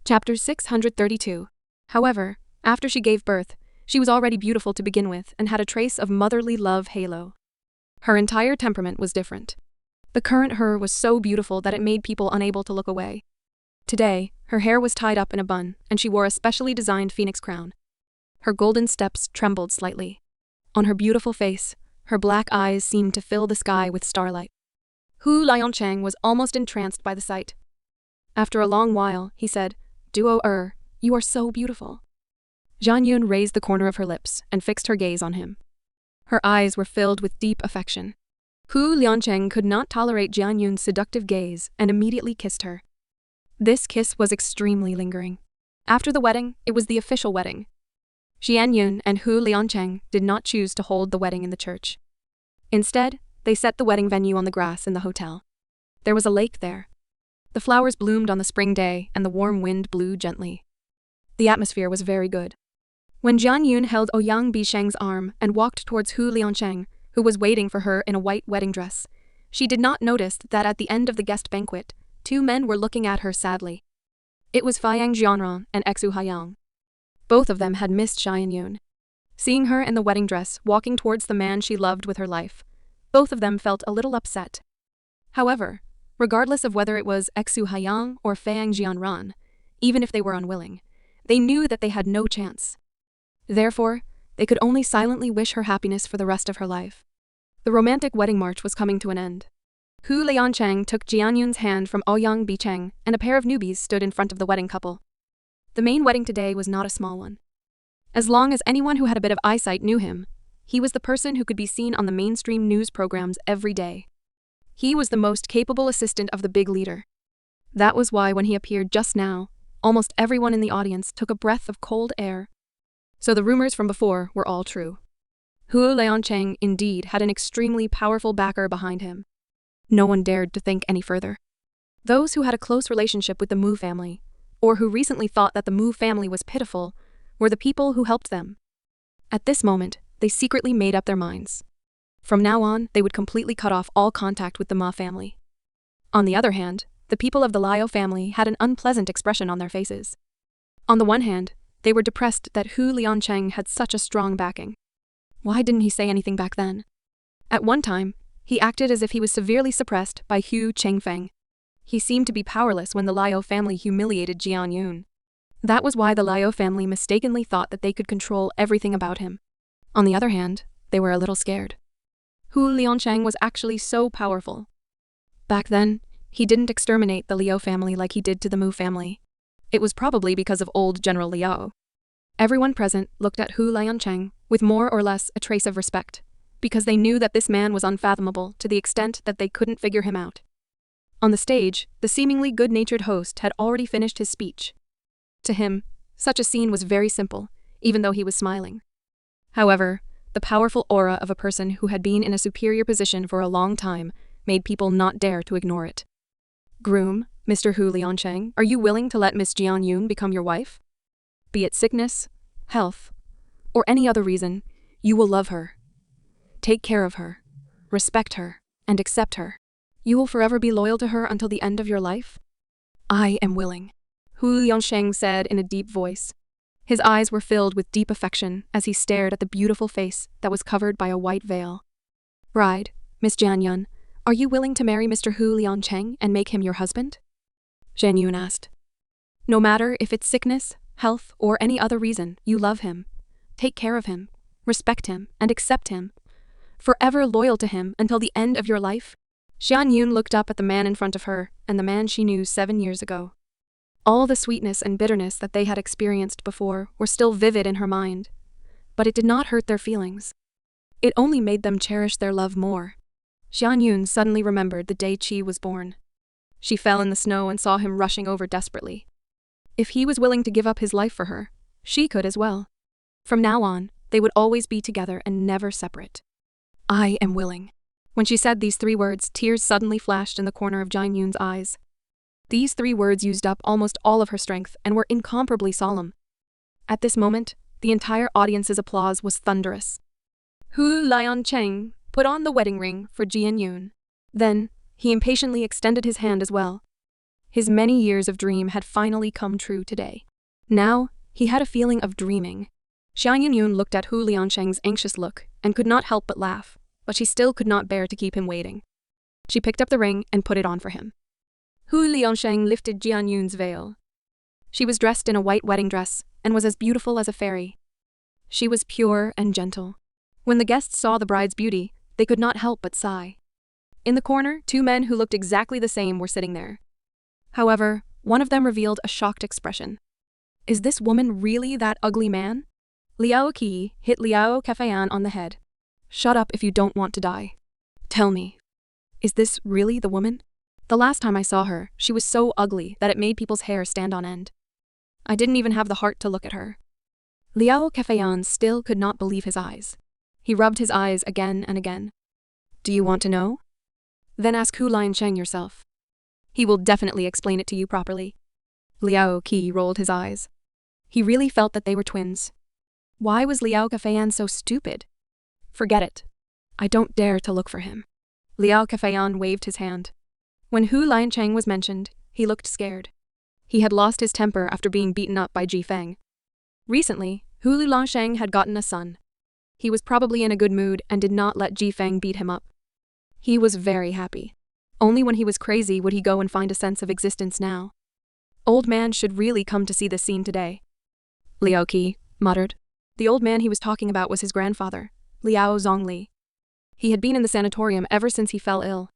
Chapter 632. However, after she gave birth, she was already beautiful to begin with and had a trace of motherly love halo. Her entire temperament was different. The current her was so beautiful that it made people unable to look away. Today, her hair was tied up in a bun, and she wore a specially designed phoenix crown. Her golden steps trembled slightly. On her beautiful face, her black eyes seemed to fill the sky with starlight. Hu Liancheng was almost entranced by the sight. After a long while, he said, "Duo you are so beautiful." Jian Yun raised the corner of her lips and fixed her gaze on him. Her eyes were filled with deep affection. Hu Liancheng could not tolerate Jian Yun's seductive gaze and immediately kissed her. This kiss was extremely lingering. After the wedding, it was the official wedding. Jian Yun and Hu Liancheng did not choose to hold the wedding in the church. Instead, they set the wedding venue on the grass in the hotel. There was a lake there. The flowers bloomed on the spring day and the warm wind blew gently. The atmosphere was very good. When Jian Yun held Ouyang Bisheng's arm and walked towards Hu Liancheng, who was waiting for her in a white wedding dress, she did not notice that at the end of the guest banquet, two men were looking at her sadly. It was Fayang Jianran and Xu Haiyang. Both of them had missed Jian Yun. Seeing her in the wedding dress walking towards the man she loved with her life, both of them felt a little upset. However, regardless of whether it was Xu Haiyang or Fayang Jianran, even if they were unwilling, they knew that they had no chance. Therefore, they could only silently wish her happiness for the rest of her life. The romantic wedding march was coming to an end. Hu Liancheng took Jian Yun's hand from Ouyang Bicheng, and a pair of newbies stood in front of the wedding couple. The main wedding today was not a small one. As long as anyone who had a bit of eyesight knew him, he was the person who could be seen on the mainstream news programs every day. He was the most capable assistant of the big leader. That was why when he appeared just now, almost everyone in the audience took a breath of cold air. So the rumors from before were all true. Hu Liancheng indeed had an extremely powerful backer behind him. No one dared to think any further. Those who had a close relationship with the Mu family, or who recently thought that the Mu family was pitiful, were the people who helped them. At this moment, they secretly made up their minds. From now on, they would completely cut off all contact with the Ma family. On the other hand, the people of the Liao family had an unpleasant expression on their faces. On the one hand, they were depressed that Hu Liancheng had such a strong backing. Why didn't he say anything back then? At one time, he acted as if he was severely suppressed by Hu Chengfeng. He seemed to be powerless when the Liao family humiliated Jian Yun. That was why the Liao family mistakenly thought that they could control everything about him. On the other hand, they were a little scared. Hu Liancheng was actually so powerful. Back then, he didn't exterminate the Liao family like he did to the Mu family. It was probably because of old General Liao. Everyone present looked at Hu Liancheng with more or less a trace of respect, because they knew that this man was unfathomable to the extent that they couldn't figure him out. On the stage, the seemingly good-natured host had already finished his speech. To him, such a scene was very simple, even though he was smiling. However, the powerful aura of a person who had been in a superior position for a long time made people not dare to ignore it. "Groom, Mr. Hu Liancheng, are you willing to let Miss Jian Yun become your wife? Be it sickness, health, or any other reason, you will love her. Take care of her, respect her, and accept her. You will forever be loyal to her until the end of your life?" "I am willing," Hu Liancheng said in a deep voice. His eyes were filled with deep affection as he stared at the beautiful face that was covered by a white veil. "Bride, Miss Jian Yun, are you willing to marry Mr. Hu Liancheng and make him your husband?" Jian Yun asked. "No matter if it's sickness, health, or any other reason, you love him. Take care of him, respect him, and accept him. Forever loyal to him until the end of your life?" Jian Yun looked up at the man in front of her and the man she knew 7 years ago. All the sweetness and bitterness that they had experienced before were still vivid in her mind, but it did not hurt their feelings. It only made them cherish their love more. Jian Yun suddenly remembered the day Qi was born. She fell in the snow and saw him rushing over desperately. If he was willing to give up his life for her, she could as well. From now on, they would always be together and never separate. "I am willing." When she said these 3 words, tears suddenly flashed in the corner of Jian Yun's eyes. These 3 words used up almost all of her strength and were incomparably solemn. At this moment, the entire audience's applause was thunderous. Hu Liancheng put on the wedding ring for Jian Yun. Then, he impatiently extended his hand as well. His many years of dream had finally come true today. Now, he had a feeling of dreaming. Xiang Yun looked at Hu Liansheng's anxious look and could not help but laugh, but she still could not bear to keep him waiting. She picked up the ring and put it on for him. Hu Liansheng lifted Jian Yun's veil. She was dressed in a white wedding dress and was as beautiful as a fairy. She was pure and gentle. When the guests saw the bride's beauty, they could not help but sigh. In the corner, two men who looked exactly the same were sitting there. However, one of them revealed a shocked expression. Is this woman really that ugly man? Liao Qi hit Liao Kefeian on the head. Shut up if you don't want to die. Tell me, is this really the woman? The last time I saw her, she was so ugly that it made people's hair stand on end. I didn't even have the heart to look at her. Liao Kefeian still could not believe his eyes. He rubbed his eyes again and again. Do you want to know? Then ask Hu Liansheng yourself. He will definitely explain it to you properly. Liao Qi rolled his eyes. He really felt that they were twins. Why was Liao Kefeian so stupid? Forget it. I don't dare to look for him. Liao Kefeian waved his hand. When Hu Liansheng was mentioned, he looked scared. He had lost his temper after being beaten up by Ji Feng. Recently, Hu Liansheng had gotten a son. He was probably in a good mood and did not let Ji Feng beat him up. He was very happy. Only when he was crazy would he go and find a sense of existence now. Old man should really come to see this scene today. Liao Qi muttered. The old man he was talking about was his grandfather, Liao Zhongli. He had been in the sanatorium ever since he fell ill.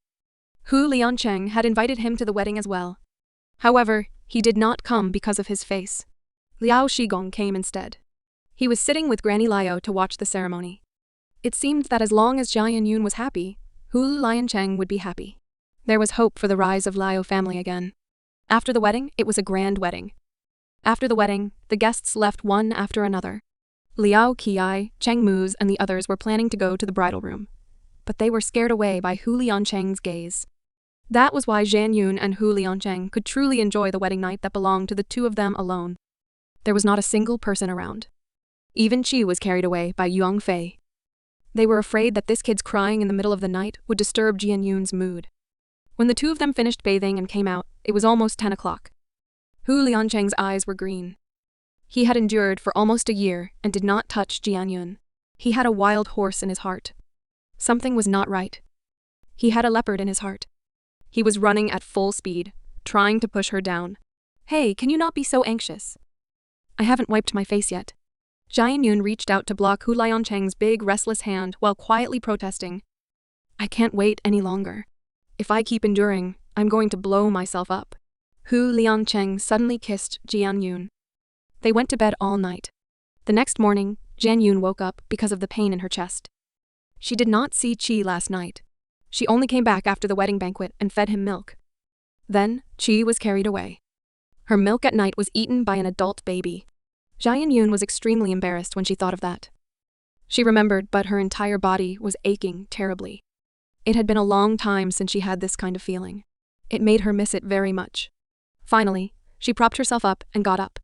Hu Liansheng had invited him to the wedding as well. However, he did not come because of his face. Liao Shigong came instead. He was sitting with Granny Liao to watch the ceremony. It seemed that as long as Jian Yun was happy, Hu Liansheng would be happy. There was hope for the rise of Liao family again. After the wedding, it was a grand wedding. After the wedding, the guests left one after another. Liao Qi, Cheng Mu's and the others were planning to go to the bridal room, but they were scared away by Hu Liansheng's gaze. That was why Jian Yun and Hu Liansheng could truly enjoy the wedding night that belonged to the two of them alone. There was not a single person around. Even Qi was carried away by Yuang Fei. They were afraid that this kid's crying in the middle of the night would disturb Jian Yun's mood. When the two of them finished bathing and came out, it was almost 10 o'clock. Hu Liansheng's eyes were green. He had endured for almost a year and did not touch Jian Yun. He had a wild horse in his heart. Something was not right. He had a leopard in his heart. He was running at full speed, trying to push her down. Hey, can you not be so anxious? I haven't wiped my face yet. Jian Yun reached out to block Hu Liansheng's big, restless hand while quietly protesting. I can't wait any longer. If I keep enduring, I'm going to blow myself up. Hu Liansheng suddenly kissed Jian Yun. They went to bed all night. The next morning, Jian Yun woke up because of the pain in her chest. She did not see Qi last night. She only came back after the wedding banquet and fed him milk. Then, Qi was carried away. Her milk at night was eaten by an adult baby. Jian Yun was extremely embarrassed when she thought of that. She remembered, but her entire body was aching terribly. It had been a long time since she had this kind of feeling. It made her miss it very much. Finally, she propped herself up and got up.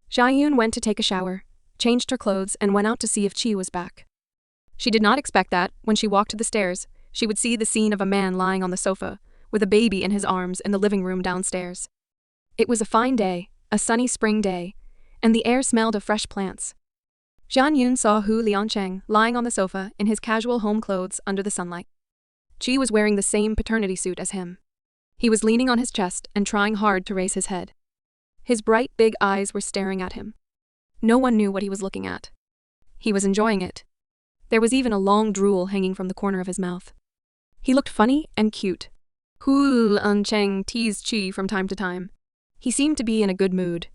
Jian Yun went to take a shower, changed her clothes and went out to see if Qi was back. She did not expect that, when she walked to the stairs, she would see the scene of a man lying on the sofa, with a baby in his arms in the living room downstairs. It was a fine day, a sunny spring day, and the air smelled of fresh plants. Jian Yun saw Hu Liansheng lying on the sofa in his casual home clothes under the sunlight. Qi was wearing the same paternity suit as him. He was leaning on his chest and trying hard to raise his head. His bright, big eyes were staring at him. No one knew what he was looking at. He was enjoying it. There was even a long drool hanging from the corner of his mouth. He looked funny and cute. Hu Liansheng teased Qi from time to time. He seemed to be in a good mood.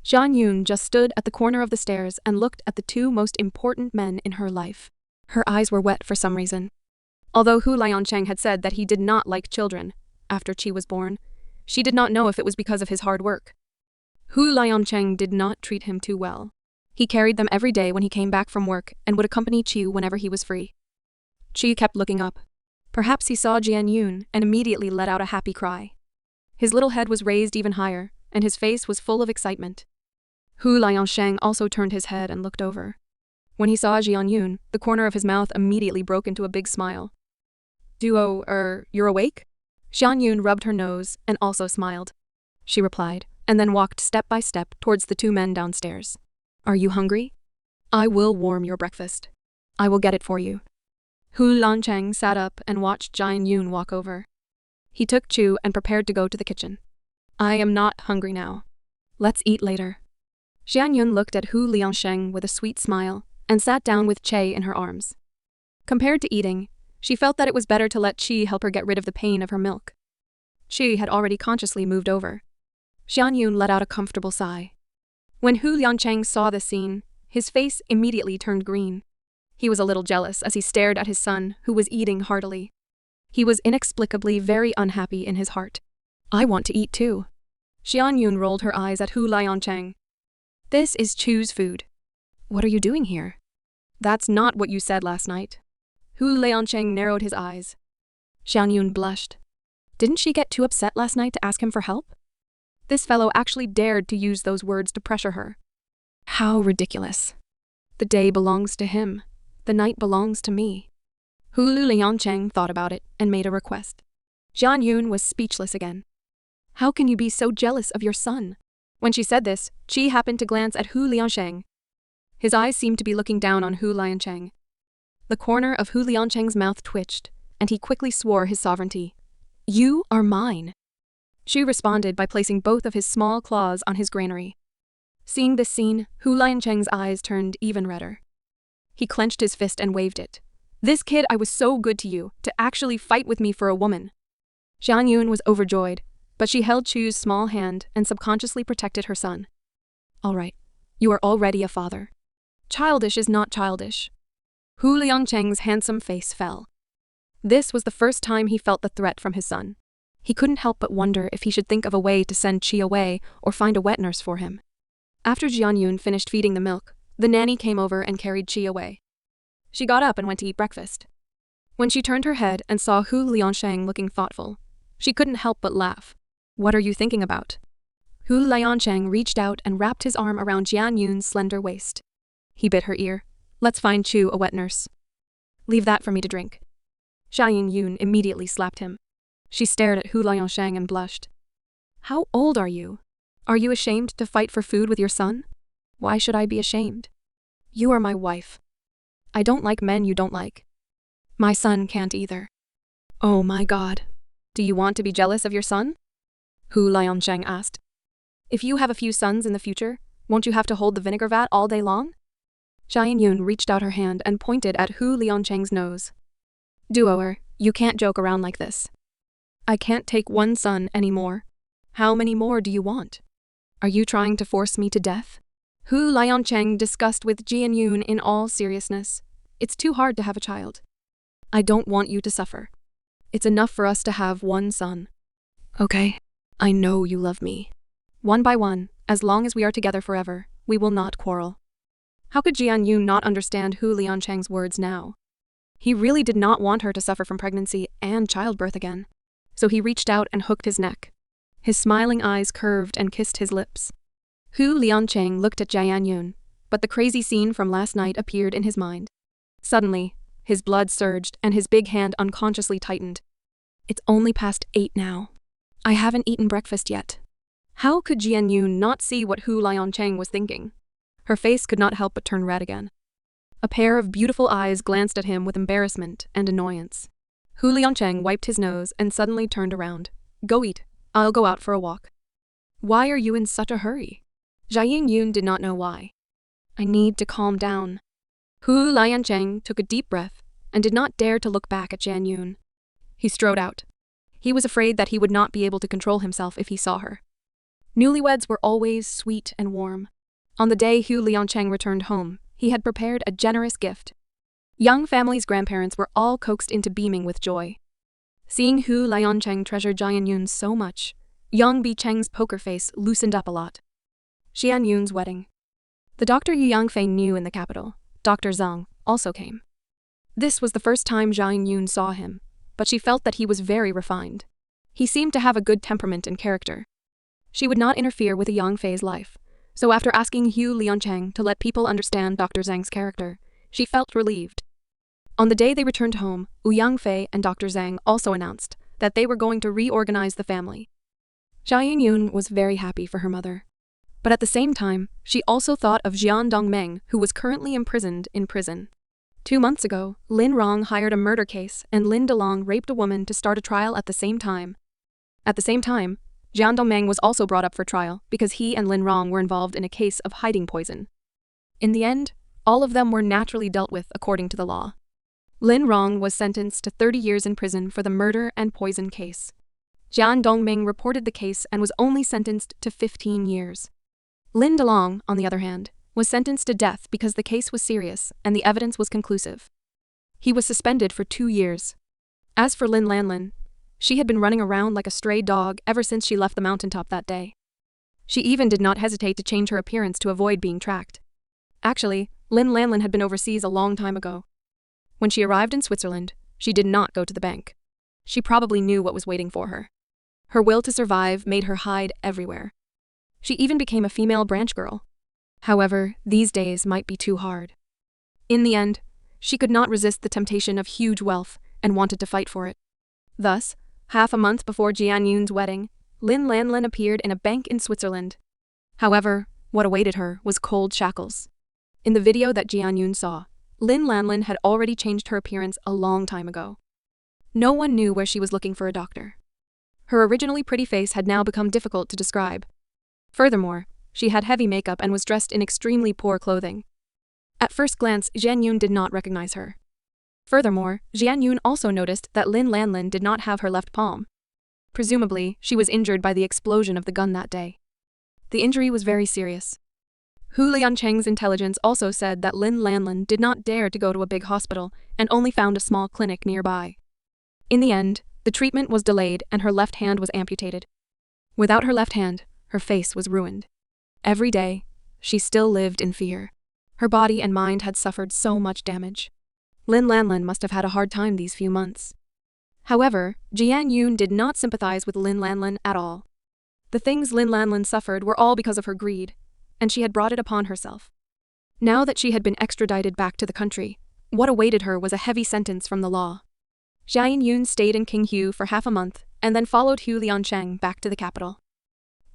Jian Yun just stood at the corner of the stairs and looked at the two most important men in her life. Her eyes were wet for some reason. Although Hu Liansheng had said that he did not like children after Qi was born, she did not know if it was because of his hard work. Hu Liansheng did not treat him too well. He carried them every day when he came back from work and would accompany Qi whenever he was free. Qi kept looking up. Perhaps he saw Jian Yun and immediately let out a happy cry. His little head was raised even higher, and his face was full of excitement. Hu Liansheng also turned his head and looked over. When he saw Jian Yun, the corner of his mouth immediately broke into a big smile. You're awake? Jian Yun rubbed her nose and also smiled. she replied, and then walked step by step towards the two men downstairs. Are you hungry? I will warm your breakfast. I will get it for you. Hu Lancheng sat up and watched Jian Yun walk over. He took Chu and prepared to go to the kitchen. I am not hungry now. Let's eat later. Jian Yun looked at Hu Liangsheng with a sweet smile and sat down with Che in her arms. Compared to eating, she felt that it was better to let Qi help her get rid of the pain of her milk. Qi had already consciously moved over. Jian Yun let out a comfortable sigh. When Hu Liangcheng saw this scene, his face immediately turned green. He was a little jealous as he stared at his son, who was eating heartily. He was inexplicably very unhappy in his heart. I want to eat too. Jian Yun rolled her eyes at Hu Liangcheng. This is Chu's food. What are you doing here? That's not what you said last night. Hu Liangcheng narrowed his eyes. Jian Yun blushed. Didn't she get too upset last night to ask him for help? This fellow actually dared to use those words to pressure her. How ridiculous. The day belongs to him. The night belongs to me. Hu Liangcheng thought about it and made a request. Jian Yun was speechless again. How can you be so jealous of your son? When she said this, Qi happened to glance at Hu Liangcheng. His eyes seemed to be looking down on Hu Liangcheng. The corner of Hu Liangcheng's mouth twitched, and he quickly swore his sovereignty. You are mine. Qi responded by placing both of his small claws on his granary. Seeing this scene, Hu Liangcheng's eyes turned even redder. He clenched his fist and waved it. This kid, I was so good to you, to actually fight with me for a woman. Jian Yun was overjoyed, but she held Chu's small hand and subconsciously protected her son. All right, you are already a father. Childish is not childish. Hu Liangcheng's handsome face fell. This was the first time he felt the threat from his son. He couldn't help but wonder if he should think of a way to send Qi away or find a wet nurse for him. After Jian Yun finished feeding the milk, the nanny came over and carried Qi away. She got up and went to eat breakfast. When she turned her head and saw Hu Liangcheng looking thoughtful, she couldn't help but laugh. What are you thinking about? Hu Liangcheng reached out and wrapped his arm around Jian Yun's slender waist. He bit her ear. Let's find Chu a wet nurse. Leave that for me to drink. Jian Yun immediately slapped him. She stared at Hu Liangcheng and blushed. How old are you? Are you ashamed to fight for food with your son? Why should I be ashamed? You are my wife. I don't like men you don't like. My son can't either. Oh my God. Do you want to be jealous of your son? Hu Liangcheng asked. If you have a few sons in the future, won't you have to hold the vinegar vat all day long? Jian Yun reached out her hand and pointed at Hu Liangcheng's nose. Duoer, you can't joke around like this. I can't take one son anymore. How many more do you want? Are you trying to force me to death? Hu Liangcheng discussed with Jian Yun in all seriousness. It's too hard to have a child. I don't want you to suffer. It's enough for us to have one son. Okay, I know you love me. One by one, as long as we are together forever, we will not quarrel. How could Jian Yun not understand Hu Liangcheng's words now? He really did not want her to suffer from pregnancy and childbirth again. So he reached out and hooked his neck. His smiling eyes curved and kissed his lips. Hu Liangcheng looked at Jian Yun, but the crazy scene from last night appeared in his mind. Suddenly, his blood surged and his big hand unconsciously tightened. It's only past 8 now. I haven't eaten breakfast yet. How could Jian Yun not see what Hu Liangcheng was thinking? Her face could not help but turn red again. A pair of beautiful eyes glanced at him with embarrassment and annoyance. Hu Liangcheng wiped his nose and suddenly turned around. Go eat. I'll go out for a walk. Why are you in such a hurry? Jian Yun did not know why. I need to calm down. Hu Liangcheng took a deep breath and did not dare to look back at Jian Yun. He strode out. He was afraid that he would not be able to control himself if he saw her. Newlyweds were always sweet and warm. On the day Hu Liangcheng returned home, he had prepared a generous gift. Young family's grandparents were all coaxed into beaming with joy. Seeing Hu Liangcheng treasure Jian Yun so much, Yang Bicheng's poker face loosened up a lot. Jian Yun's wedding. The doctor Yu Yangfei knew in the capital, Dr. Zhang, also came. This was the first time Jian Yun saw him, but she felt that he was very refined. He seemed to have a good temperament and character. She would not interfere with Yu Yangfei's life, so after asking Hu Liangcheng to let people understand Dr. Zhang's character, she felt relieved. On the day they returned home, Yu Yangfei and Dr. Zhang also announced that they were going to reorganize the family. Jia Yun was very happy for her mother. But at the same time, she also thought of Jian Dongmeng, who was currently imprisoned in prison. 2 months ago, Lin Rong hired a murder case and Lin Delong raped a woman to start a trial at the same time. At the same time, Jian Dongmeng was also brought up for trial because he and Lin Rong were involved in a case of hiding poison. In the end, all of them were naturally dealt with according to the law. Lin Rong was sentenced to 30 years in prison for the murder and poison case. Jian Dongmeng reported the case and was only sentenced to 15 years. Lin Delong, on the other hand, was sentenced to death because the case was serious and the evidence was conclusive. He was suspended for 2 years. As for Lin Lanlin, she had been running around like a stray dog ever since she left the mountaintop that day. She even did not hesitate to change her appearance to avoid being tracked. Actually, Lin Lanlin had been overseas a long time ago. When she arrived in Switzerland, she did not go to the bank. She probably knew what was waiting for her. Her will to survive made her hide everywhere. She even became a female branch girl. However, these days might be too hard. In the end, she could not resist the temptation of huge wealth and wanted to fight for it. Thus, half a month before Jian Yun's wedding, Lin Lanlin appeared in a bank in Switzerland. However, what awaited her was cold shackles. In the video that Jian Yun saw, Lin Lanlin had already changed her appearance a long time ago. No one knew where she was looking for a doctor. Her originally pretty face had now become difficult to describe. Furthermore, she had heavy makeup and was dressed in extremely poor clothing. At first glance, Jian Yun did not recognize her. Furthermore, Jian Yun also noticed that Lin Lanlin did not have her left palm. Presumably, she was injured by the explosion of the gun that day. The injury was very serious. Hu Liancheng's intelligence also said that Lin Lanlin did not dare to go to a big hospital and only found a small clinic nearby. In the end, the treatment was delayed and her left hand was amputated. Without her left hand, her face was ruined. Every day, she still lived in fear. Her body and mind had suffered so much damage. Lin Lanlin must have had a hard time these few months. However, Jian Yun did not sympathize with Lin Lanlin at all. The things Lin Lanlin suffered were all because of her greed, and she had brought it upon herself. Now that she had been extradited back to the country, what awaited her was a heavy sentence from the law. Jian Yun stayed in Qinghu for half a month and then followed Hu Liancheng back to the capital.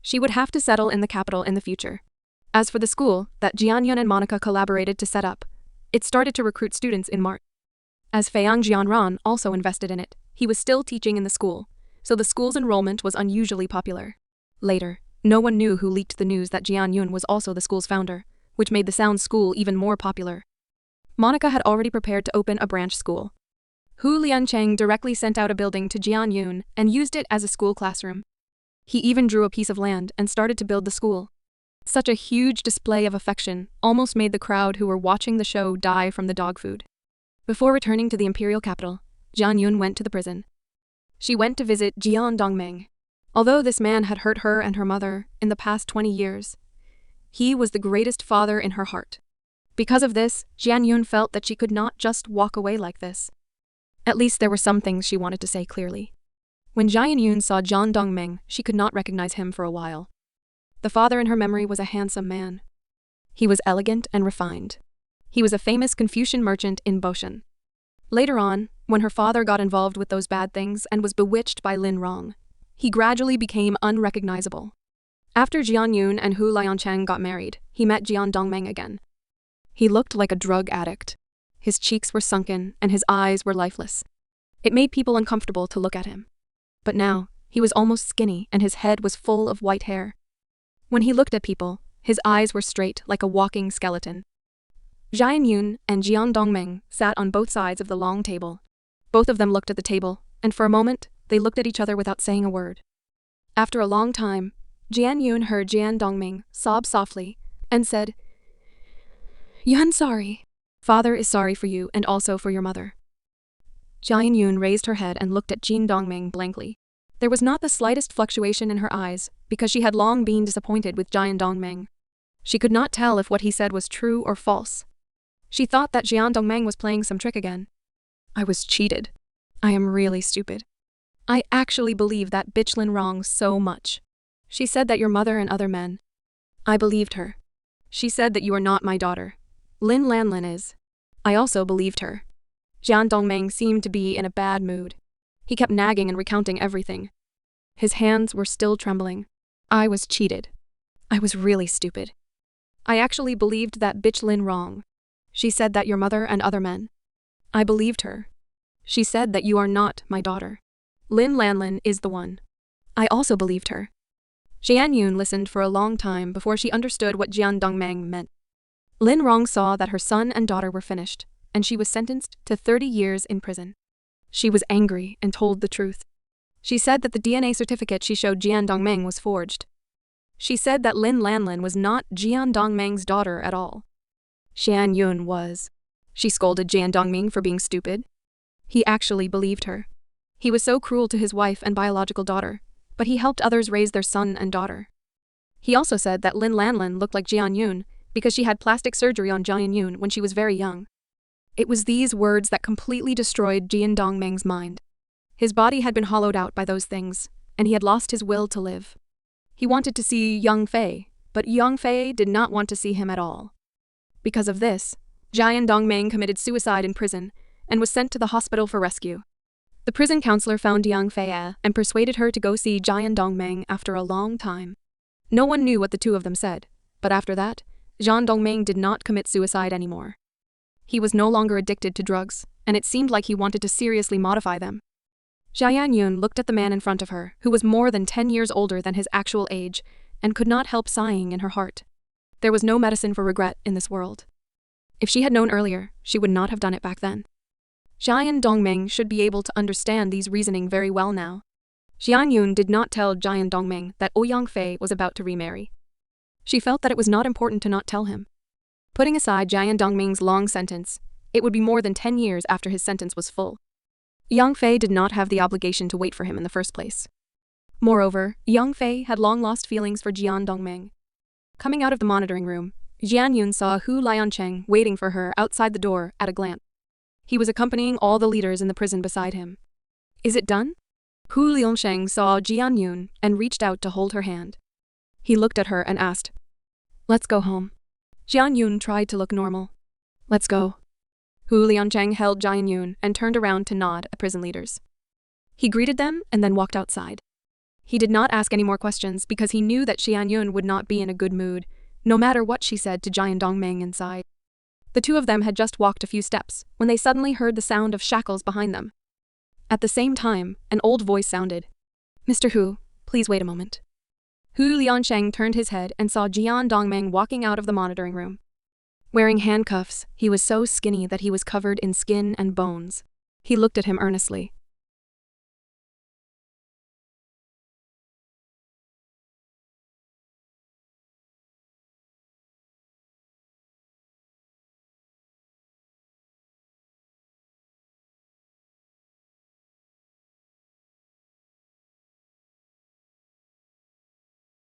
She would have to settle in the capital in the future. As for the school that Jian Yun and Monica collaborated to set up, it started to recruit students in March. As Feiyang Jianran also invested in it, he was still teaching in the school, so the school's enrollment was unusually popular. Later, no one knew who leaked the news that Jian Yun was also the school's founder, which made the Sound School even more popular. Monica had already prepared to open a branch school. Hu Liancheng directly sent out a building to Jian Yun and used it as a school classroom. He even drew a piece of land and started to build the school. Such a huge display of affection almost made the crowd who were watching the show die from the dog food. Before returning to the imperial capital, Jian Yun went to the prison. She went to visit Jian Dongmeng. Although this man had hurt her and her mother in the past 20 years, he was the greatest father in her heart. Because of this, Jian Yun felt that she could not just walk away like this. At least there were some things she wanted to say clearly. When Jian Yun saw Jian Dongmeng, she could not recognize him for a while. The father in her memory was a handsome man. He was elegant and refined. He was a famous Confucian merchant in Boshan. Later on, when her father got involved with those bad things and was bewitched by Lin Rong, he gradually became unrecognizable. After Jian Yun and Hu Liancheng got married, he met Jian Dongmeng again. He looked like a drug addict. His cheeks were sunken and his eyes were lifeless. It made people uncomfortable to look at him. But now, he was almost skinny and his head was full of white hair. When he looked at people, his eyes were straight like a walking skeleton. Jian Yun and Jian Dongmeng sat on both sides of the long table. Both of them looked at the table, and for a moment, they looked at each other without saying a word. After a long time, Jian Yun heard Jian Dongmeng sob softly and said, "Yun, sorry. Father is sorry for you and also for your mother." Jian Yun raised her head and looked at Jian Dongmeng blankly. There was not the slightest fluctuation in her eyes because she had long been disappointed with Jian Dongmeng. She could not tell if what he said was true or false. She thought that Jian Dongmeng was playing some trick again. "I was cheated. I am really stupid. I actually believe that bitch Lin Rong so much. She said that your mother and other men. I believed her. She said that you are not my daughter. Lin Lanlin is. I also believed her." Jian Dongmeng seemed to be in a bad mood. He kept nagging and recounting everything. His hands were still trembling. I was cheated. I was really stupid. I actually believed that bitch Lin wrong. She said that your mother and other men. I believed her. She said that you are not my daughter. Lin Lanlin is the one. I also believed her. Jian Yun listened for a long time before she understood what Jian Dongmeng meant. Lin Rong saw that her son and daughter were finished, and she was sentenced to 30 years in prison. She was angry and told the truth. She said that the DNA certificate she showed Jian Dongmeng was forged. She said that Lin Lanlin was not Jian Dongmeng's daughter at all. Jian Yun was. She scolded Jian Dongmeng for being stupid. He actually believed her. He was so cruel to his wife and biological daughter, but he helped others raise their son and daughter. He also said that Lin Lanlin looked like Jian Yun because she had plastic surgery on Jian Yun when she was very young. It was these words that completely destroyed Jian Dongmeng's mind. His body had been hollowed out by those things, and he had lost his will to live. He wanted to see Yang Fei, but Yang Fei did not want to see him at all. Because of this, Jian Dongmeng committed suicide in prison and was sent to the hospital for rescue. The prison counselor found Yang Fei and persuaded her to go see Jian Dongmeng after a long time. No one knew what the two of them said, but after that, Jian Dongmeng did not commit suicide anymore. He was no longer addicted to drugs, and it seemed like he wanted to seriously modify them. Jian Yun looked at the man in front of her, who was more than 10 years older than his actual age, and could not help sighing in her heart. There was no medicine for regret in this world. If she had known earlier, she would not have done it back then. Jian Dongmeng should be able to understand these reasoning very well now. Jian Yun did not tell Jian Dongmeng that Yang Fei was about to remarry. She felt that it was not important to not tell him. Putting aside Jian Dongmeng's long sentence, it would be more than 10 years after his sentence was full. Yang Fei did not have the obligation to wait for him in the first place. Moreover, Yang Fei had long lost feelings for Jian Dongmeng. Coming out of the monitoring room, Jian Yun saw Hu Liancheng waiting for her outside the door at a glance. He was accompanying all the leaders in the prison beside him. Is it done? Hu Liancheng saw Jian Yun and reached out to hold her hand. He looked at her and asked, "Let's go home." Jian Yun tried to look normal. "Let's go." Hu Liancheng held Jian Yun and turned around to nod at prison leaders. He greeted them and then walked outside. He did not ask any more questions because he knew that Jian Yun would not be in a good mood, no matter what she said to Jian Dongmeng inside. The two of them had just walked a few steps when they suddenly heard the sound of shackles behind them. At the same time, an old voice sounded. "Mr. Hu, please wait a moment." Hu Liancheng turned his head and saw Jian Dongmeng walking out of the monitoring room. Wearing handcuffs, he was so skinny that he was covered in skin and bones. He looked at him earnestly.